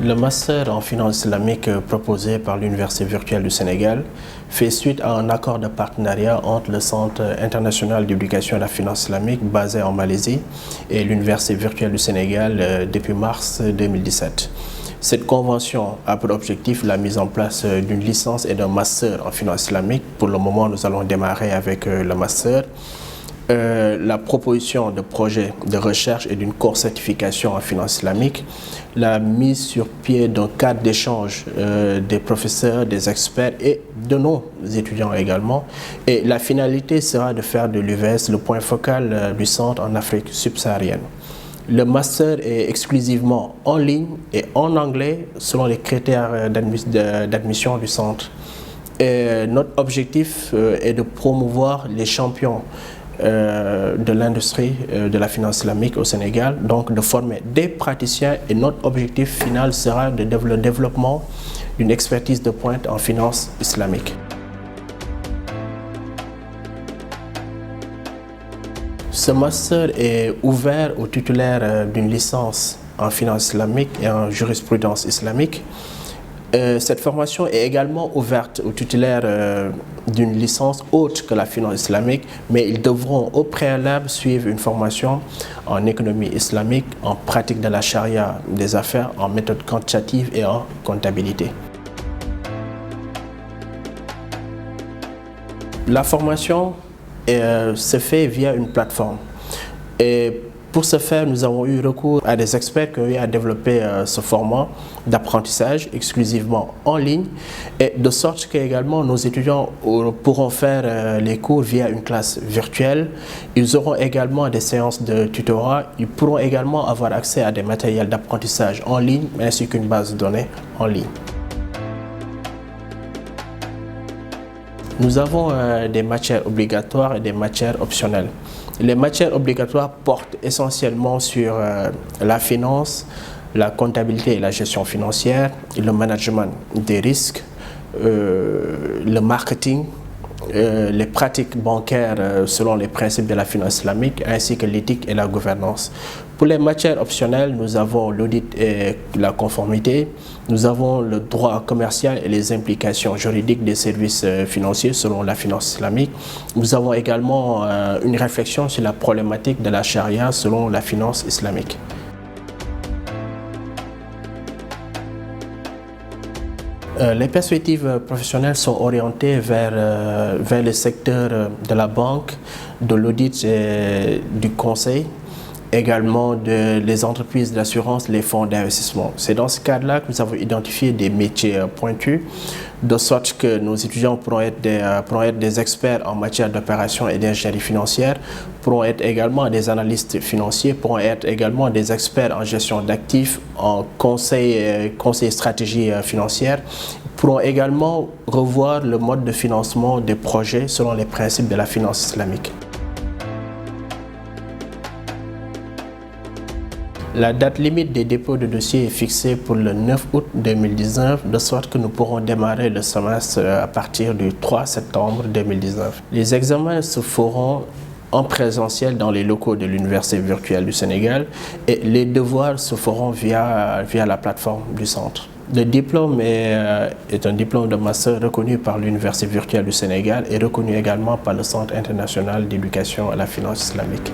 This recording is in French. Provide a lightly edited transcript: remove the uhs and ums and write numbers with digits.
Le master en finance islamique proposé par l'Université virtuelle du Sénégal fait suite à un accord de partenariat entre le Centre international d'éducation à la finance islamique basé en Malaisie et l'Université virtuelle du Sénégal depuis mars 2017. Cette convention a pour objectif la mise en place d'une licence et d'un master en finance islamique. Pour le moment, nous allons démarrer avec le master. La proposition de projets de recherche et d'une course certification en finance islamique, la mise sur pied d'un cadre d'échange des professeurs, des experts et de nos étudiants également. Et la finalité sera de faire de l'UVS le point focal du centre en Afrique subsaharienne. Le master est exclusivement en ligne et en anglais selon les critères d'admission du centre. Et notre objectif est de promouvoir les champions de l'industrie de la finance islamique au Sénégal, donc de former des praticiens, et notre objectif final sera le développement d'une expertise de pointe en finance islamique. Ce master est ouvert aux titulaires d'une licence en finance islamique et en jurisprudence islamique. Cette formation est également ouverte aux titulaires d'une licence autre que la finance islamique, mais ils devront au préalable suivre une formation en économie islamique, en pratique de la charia des affaires, en méthode quantitative et en comptabilité. La formation se fait via une plateforme. Et pour ce faire, nous avons eu recours à des experts qui ont eu à développer ce format d'apprentissage exclusivement en ligne, et de sorte que également nos étudiants pourront faire les cours via une classe virtuelle. Ils auront également des séances de tutorat. Ils pourront également avoir accès à des matériels d'apprentissage en ligne ainsi qu'une base de données en ligne. Nous avons des matières obligatoires et des matières optionnelles. Les matières obligatoires portent essentiellement sur la finance, la comptabilité et la gestion financière, le management des risques, le marketing, les pratiques bancaires selon les principes de la finance islamique, ainsi que l'éthique et la gouvernance. Pour les matières optionnelles, nous avons l'audit et la conformité, nous avons le droit commercial et les implications juridiques des services financiers selon la finance islamique. Nous avons également une réflexion sur la problématique de la charia selon la finance islamique. Les perspectives professionnelles sont orientées vers le secteur de la banque, de l'audit et du conseil, également les entreprises d'assurance, les fonds d'investissement. C'est dans ce cadre-là que nous avons identifié des métiers pointus, de sorte que nos étudiants pourront être des experts en matière d'opération et d'ingénierie financière, pourront être également des analystes financiers, pourront être également des experts en gestion d'actifs, en conseil stratégie financière, pourront également revoir le mode de financement des projets selon les principes de la finance islamique. La date limite des dépôts de dossiers est fixée pour le 9 août 2019, de sorte que nous pourrons démarrer le semestre à partir du 3 septembre 2019. Les examens se feront en présentiel dans les locaux de l'Université virtuelle du Sénégal, et les devoirs se feront via la plateforme du centre. Le diplôme est un diplôme de master reconnu par l'Université virtuelle du Sénégal et reconnu également par le Centre international d'éducation à la finance islamique.